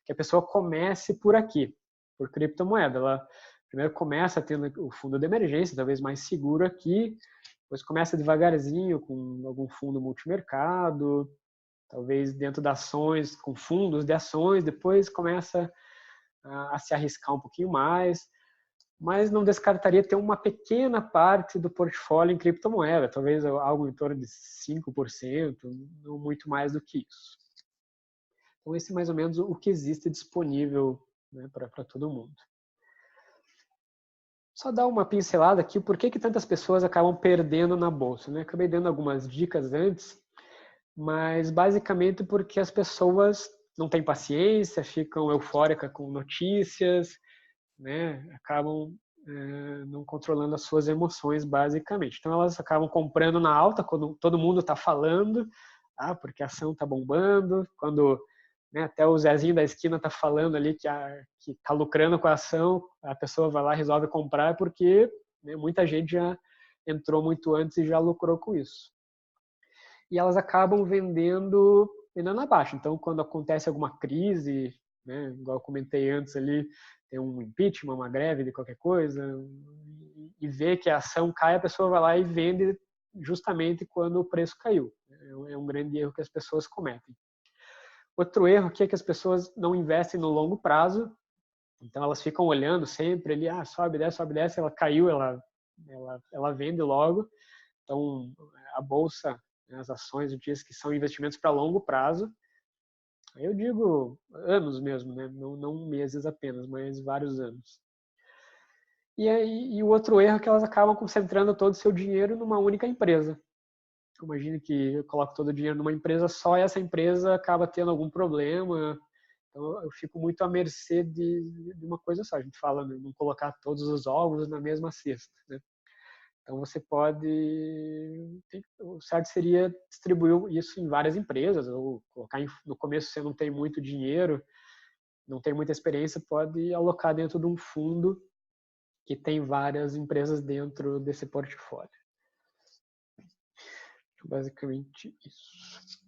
que a pessoa comece por aqui, por criptomoeda. Ela primeiro começa tendo o fundo de emergência, talvez mais seguro aqui, depois começa devagarzinho com algum fundo multimercado, talvez dentro de ações, com fundos de ações, depois começa a se arriscar um pouquinho mais, mas não descartaria ter uma pequena parte do portfólio em criptomoeda, talvez algo em torno de 5%, não muito mais do que isso. Então, esse é mais ou menos o que existe disponível, né, para todo mundo. Só dar uma pincelada aqui, por que tantas pessoas acabam perdendo na bolsa, né? Acabei dando algumas dicas antes, mas basicamente porque as pessoas não têm paciência, ficam eufóricas com notícias, né? Acabam não controlando as suas emoções, basicamente. Então, elas acabam comprando na alta quando todo mundo está falando, porque a ação está bombando, quando, né, até o Zezinho da esquina está falando ali que está lucrando com a ação, a pessoa vai lá e resolve comprar porque, né, muita gente já entrou muito antes e já lucrou com isso. E elas acabam vendendo abaixo. Então, quando acontece alguma crise, né, igual eu comentei antes ali, tem um impeachment, uma greve de qualquer coisa, e vê que a ação cai, a pessoa vai lá e vende justamente quando o preço caiu. É um grande erro que as pessoas cometem. Outro erro aqui é que as pessoas não investem no longo prazo, então elas ficam olhando sempre, ele sobe, desce, ela caiu, ela vende logo. Então, a bolsa, né, as ações, diz que são investimentos para longo prazo. Eu digo anos mesmo, né? Não meses apenas, mas vários anos. E o outro erro é que elas acabam concentrando todo o seu dinheiro numa única empresa. Imagine que eu coloco todo o dinheiro numa empresa só e essa empresa acaba tendo algum problema. Então, eu fico muito à mercê de uma coisa só. A gente fala, né, não colocar todos os ovos na mesma cesta, né? Então, você pode... O certo seria distribuir isso em várias empresas, ou colocar no começo, você não tem muito dinheiro, não tem muita experiência, pode alocar dentro de um fundo que tem várias empresas dentro desse portfólio. Basicamente isso.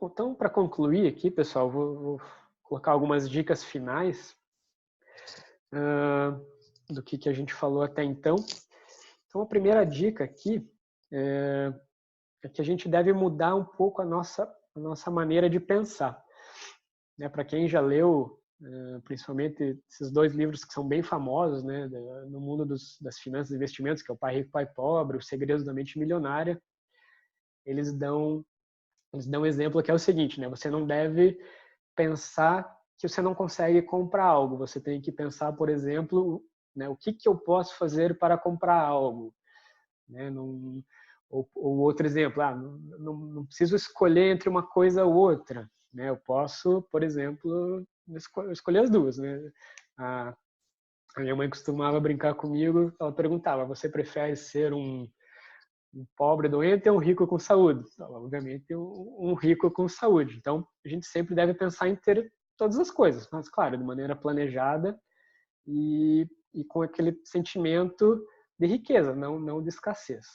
Então, para concluir aqui, pessoal, vou colocar algumas dicas finais do que a gente falou até então. Então, a primeira dica aqui é que a gente deve mudar um pouco a nossa maneira de pensar. Né? Para quem já leu, principalmente esses 2 livros que são bem famosos, né, no mundo das finanças e investimentos, que é o Pai Rico, Pai Pobre, Os Segredos da Mente Milionária, eles dão um exemplo que é o seguinte, né? Você não deve pensar que você não consegue comprar algo. Você tem que pensar, por exemplo, né, o que eu posso fazer para comprar algo. Né? Ou outro exemplo, não preciso escolher entre uma coisa ou outra. Né? Eu posso, por exemplo, escolher as duas. Né? A minha mãe costumava brincar comigo, ela perguntava, você prefere ser um pobre doente ou um rico com saúde? Obviamente, um rico com saúde. Então, a gente sempre deve pensar em ter todas as coisas, mas, claro, de maneira planejada e com aquele sentimento de riqueza, não de escassez.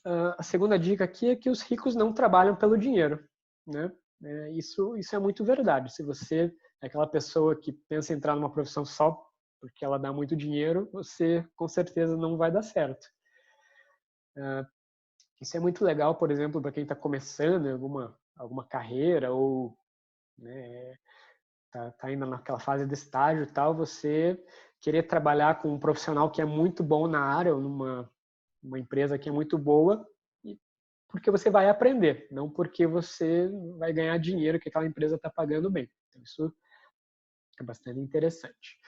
A segunda dica aqui é que os ricos não trabalham pelo dinheiro. Né? Isso é muito verdade. Se você é aquela pessoa que pensa em entrar numa profissão só porque ela dá muito dinheiro, você com certeza não vai dar certo. Isso é muito legal, por exemplo, para quem está começando em alguma carreira ou né, tá ainda naquela fase de estágio e tal, você querer trabalhar com um profissional que é muito bom na área ou numa empresa que é muito boa, porque você vai aprender, não porque você vai ganhar dinheiro que aquela empresa está pagando bem. Então, isso é bastante interessante.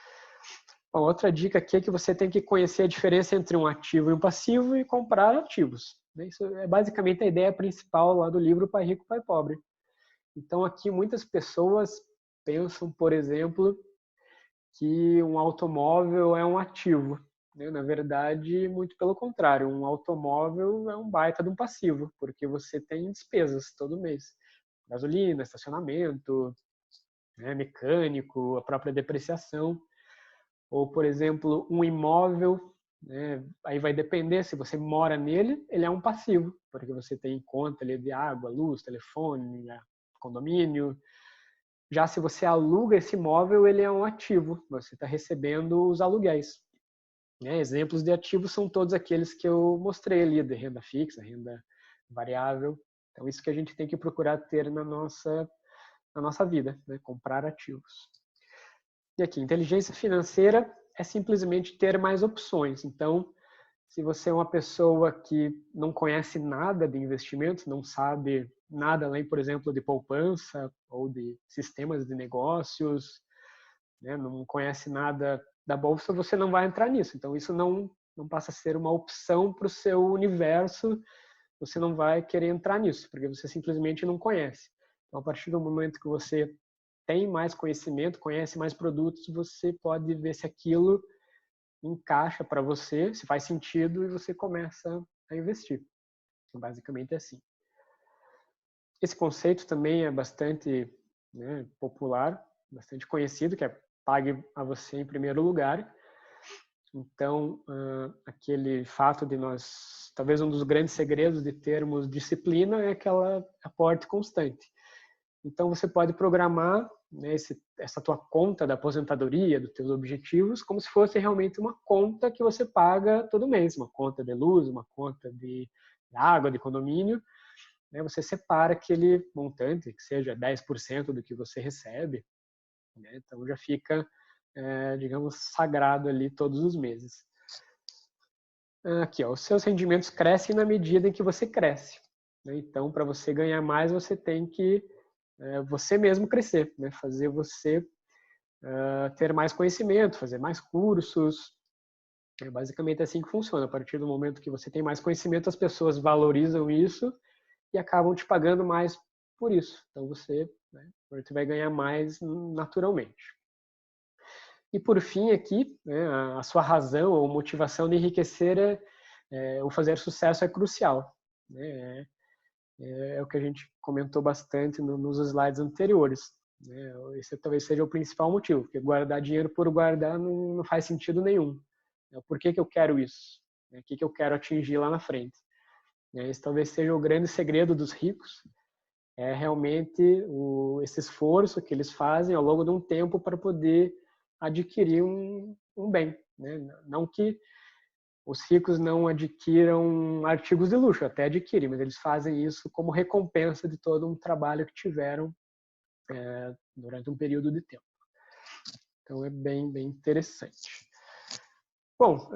Bom, outra dica aqui é que você tem que conhecer a diferença entre um ativo e um passivo e comprar ativos. Isso é basicamente a ideia principal lá do livro Pai Rico, Pai Pobre. Então, aqui muitas pessoas pensam, por exemplo, que um automóvel é um ativo. Na verdade, muito pelo contrário, um automóvel é um baita de um passivo, porque você tem despesas todo mês. Gasolina, estacionamento, né, mecânico, a própria depreciação. Ou, por exemplo, um imóvel, né, aí vai depender, se você mora nele, ele é um passivo, porque você tem conta ali de água, luz, telefone, condomínio. Já se você aluga esse imóvel, ele é um ativo, você está recebendo os aluguéis. Né? Exemplos de ativos são todos aqueles que eu mostrei ali, de renda fixa, renda variável. Então, isso que a gente tem que procurar ter na nossa vida, né? Comprar ativos. E aqui, inteligência financeira é simplesmente ter mais opções. Então, se você é uma pessoa que não conhece nada de investimentos, não sabe nada além, por exemplo, de poupança ou de sistemas de negócios, né, não conhece nada da bolsa, você não vai entrar nisso. Então, isso não passa a ser uma opção para o seu universo, você não vai querer entrar nisso, porque você simplesmente não conhece. Então, a partir do momento que você tem mais conhecimento, conhece mais produtos, você pode ver se aquilo encaixa para você, se faz sentido e você começa a investir. Basicamente é assim. Esse conceito também é bastante popular, bastante conhecido, que é pague a você em primeiro lugar. Então, aquele fato de nós, talvez um dos grandes segredos de termos disciplina é aquela aporte constante. Então, você pode programar, né, essa tua conta da aposentadoria, dos teus objetivos, como se fosse realmente uma conta que você paga todo mês, uma conta de luz, uma conta de água, de condomínio, né, você separa aquele montante, que seja 10% do que você recebe, né, então já fica, digamos, sagrado ali todos os meses. Aqui, ó, os seus rendimentos crescem na medida em que você cresce, né? Então, para você ganhar mais, você tem que você mesmo crescer, né? Fazer você ter mais conhecimento, fazer mais cursos. É basicamente assim que funciona. A partir do momento que você tem mais conhecimento, as pessoas valorizam isso e acabam te pagando mais por isso. Então, você vai ganhar mais naturalmente. E por fim aqui, né, a sua razão ou motivação de enriquecer ou fazer sucesso é crucial, né? É o que a gente comentou bastante nos slides anteriores, né? Esse talvez seja o principal motivo, porque guardar dinheiro por guardar não faz sentido nenhum. Por que eu quero isso? O que eu quero atingir lá na frente? Esse talvez seja o grande segredo dos ricos, é realmente esse esforço que eles fazem ao longo de um tempo para poder adquirir um bem, né? Não que os ricos não adquiram artigos de luxo, até adquirem, mas eles fazem isso como recompensa de todo um trabalho que tiveram durante um período de tempo. Então é bem interessante. Bom,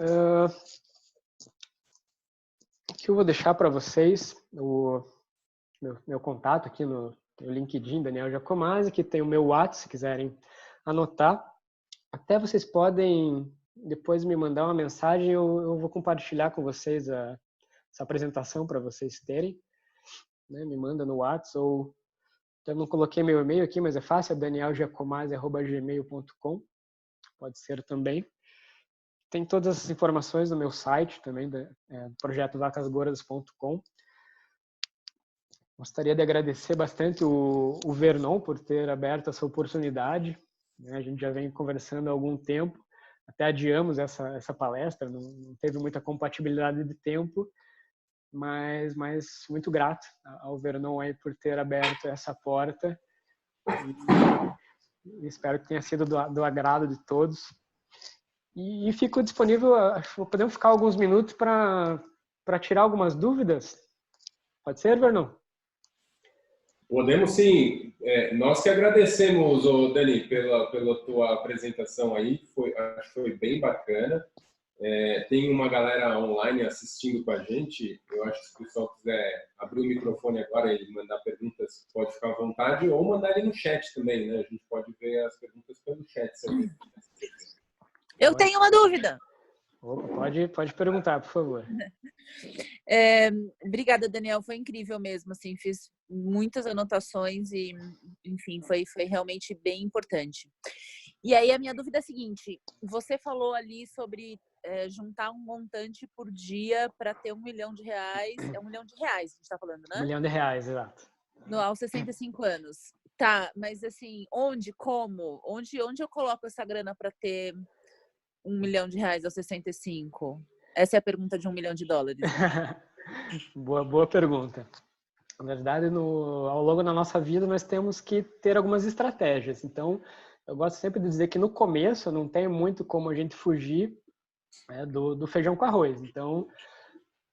aqui eu vou deixar para vocês o meu contato aqui no LinkedIn, Daniel Giacomazzi, que tem o meu WhatsApp, se quiserem anotar. Até vocês podem depois me mandar uma mensagem, eu vou compartilhar com vocês essa apresentação para vocês terem. Né? Me manda no WhatsApp, ou eu não coloquei meu e-mail aqui, mas é fácil, é danielgiacomazzi@gmail.com. Pode ser também. Tem todas as informações no meu site também, do projeto vacasgordas.com. Gostaria de agradecer bastante o Vernon por ter aberto essa oportunidade. A gente já vem conversando há algum tempo, até adiamos essa palestra, não teve muita compatibilidade de tempo, mas muito grato ao Vernon aí por ter aberto essa porta. E espero que tenha sido do agrado de todos. E fico disponível, podemos ficar alguns minutos para tirar algumas dúvidas? Pode ser, Vernon? Podemos sim. Nós que agradecemos, Dani, pela tua apresentação aí. Acho que foi bem bacana. Tem uma galera online assistindo com a gente. Eu acho que se o pessoal quiser abrir o microfone agora e mandar perguntas, pode ficar à vontade, ou mandar ali no chat também, né? A gente pode ver as perguntas pelo chat. Eu tenho uma dúvida. Opa, pode perguntar, por favor. Obrigada, Daniel. Foi incrível mesmo. Assim, fiz muitas anotações e, enfim, foi realmente bem importante. E aí a minha dúvida é a seguinte: você falou ali sobre juntar um montante por dia para ter R$1 milhão. É R$1 milhão a gente está falando, né? R$1 milhão, exato. Aos 65 anos. Tá, mas assim, onde eu coloco essa grana para ter R$1 milhão aos 65? Essa é a pergunta de $1 milhão. Boa pergunta. Na verdade, ao longo da nossa vida, nós temos que ter algumas estratégias. Então, eu gosto sempre de dizer que no começo não tem muito como a gente fugir do feijão com arroz. Então,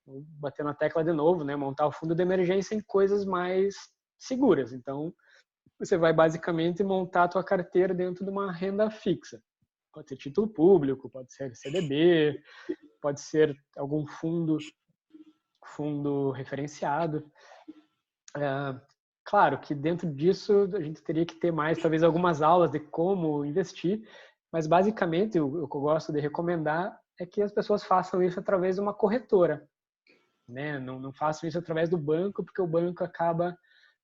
vou bater na tecla de novo, né? Montar o fundo de emergência em coisas mais seguras. Então, você vai basicamente montar a tua carteira dentro de uma renda fixa. Pode ser título público, pode ser CDB, pode ser algum fundo referenciado. Claro que dentro disso a gente teria que ter mais, talvez, algumas aulas de como investir, mas basicamente o que eu gosto de recomendar é que as pessoas façam isso através de uma corretora, né? Não façam isso através do banco, porque o banco acaba,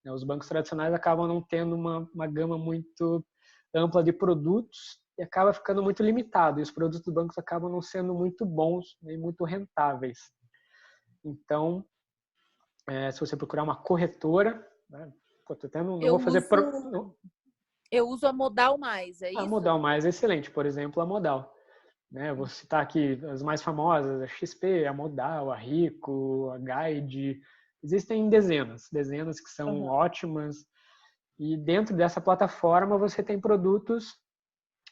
né, os bancos tradicionais acabam não tendo uma gama muito ampla de produtos e acaba ficando muito limitado, e os produtos dos bancos acabam não sendo muito bons nem muito rentáveis. Então, se você procurar uma corretora, né, eu uso a Modal Mais, é isso? A Modal Mais é excelente, por exemplo, a Modal. Né, vou citar aqui as mais famosas, a XP, a Modal, a Rico, a Guide. Existem dezenas que são ótimas. E dentro dessa plataforma você tem produtos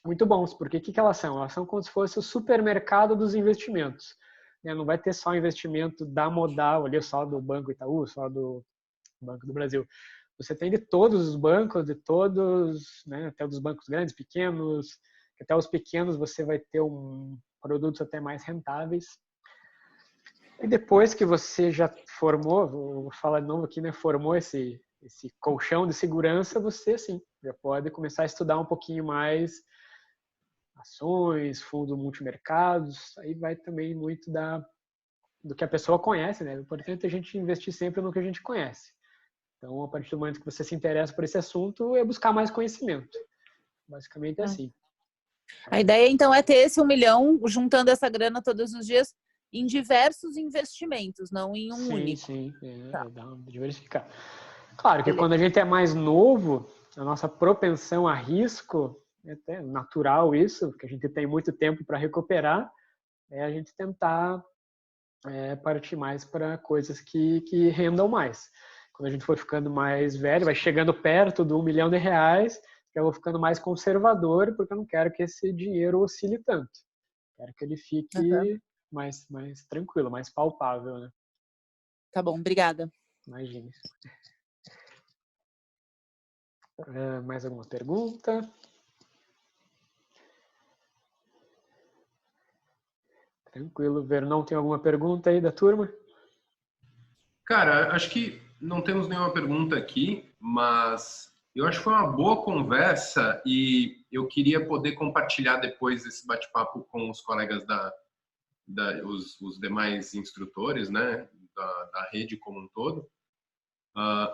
muito bons, porque o que elas são? Elas são como se fosse o supermercado dos investimentos. Não vai ter só investimento da Modal, ali só do Banco Itaú, só do Banco do Brasil. Você tem de todos os bancos, de todos, né, até dos bancos grandes, pequenos, até os pequenos você vai ter produtos até mais rentáveis. E depois que você já formou, vou falar de novo aqui, né, formou esse colchão de segurança, você sim, já pode começar a estudar um pouquinho mais ações, fundos multimercados, aí vai também muito do que a pessoa conhece, né? O importante é a gente investir sempre no que a gente conhece. Então, a partir do momento que você se interessa por esse assunto, é buscar mais conhecimento. Basicamente é assim. A ideia, então, é ter esse 1 milhão, juntando essa grana todos os dias, em diversos investimentos, não em um único. Sim, dá de diversificar. Claro que quando a gente é mais novo, a nossa propensão a risco, é até natural isso, porque a gente tem muito tempo para recuperar, é a gente tentar partir mais para coisas que rendam mais. Quando a gente for ficando mais velho, vai chegando perto do R$1 milhão, eu vou ficando mais conservador, porque eu não quero que esse dinheiro oscile tanto. Quero que ele fique mais tranquilo, mais palpável, né? Tá bom, obrigada. Imagine. Mais alguma pergunta? Tranquilo. Vernon, tem alguma pergunta aí da turma? Cara, acho que não temos nenhuma pergunta aqui, mas eu acho que foi uma boa conversa e eu queria poder compartilhar depois esse bate-papo com os colegas os demais instrutores, né, da rede como um todo.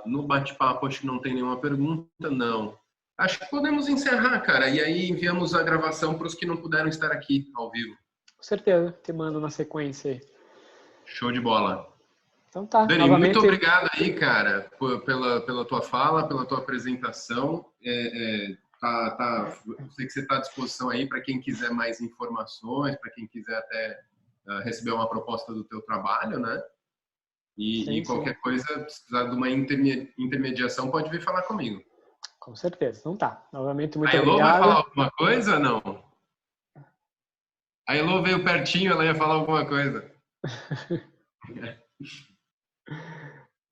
No bate-papo, acho que não tem nenhuma pergunta, não. Acho que podemos encerrar, cara, e aí enviamos a gravação para os que não puderam estar aqui ao vivo. Com certeza, te mando na sequência aí. Show de bola. Então tá, Dani, novamente... muito obrigado aí, cara, pela tua fala, pela tua apresentação. Eu sei que você está à disposição aí para quem quiser mais informações, para quem quiser até receber uma proposta do teu trabalho, né? E qualquer coisa, se precisar de uma intermediação, pode vir falar comigo. Com certeza. Então tá. Novamente, muito obrigado. A Elô obrigado. vai falar alguma coisa ou não? A Elô veio pertinho, ela ia falar alguma coisa.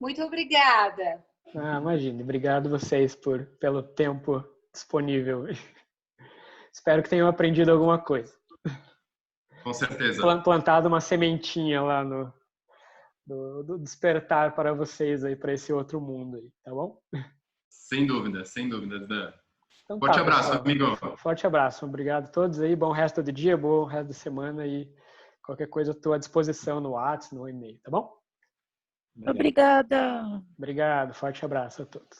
Muito obrigada. Imagine. Obrigado vocês pelo tempo disponível. Espero que tenham aprendido alguma coisa. Com certeza. Plantado uma sementinha lá do despertar para vocês aí, para esse outro mundo aí, tá bom? Sem dúvida, Dan. Então, forte abraço, amigo. Forte abraço. Obrigado a todos aí. Bom resto do dia, bom resto da semana e qualquer coisa eu estou à disposição no WhatsApp, no e-mail, tá bom? Obrigada. Obrigado. Forte abraço a todos.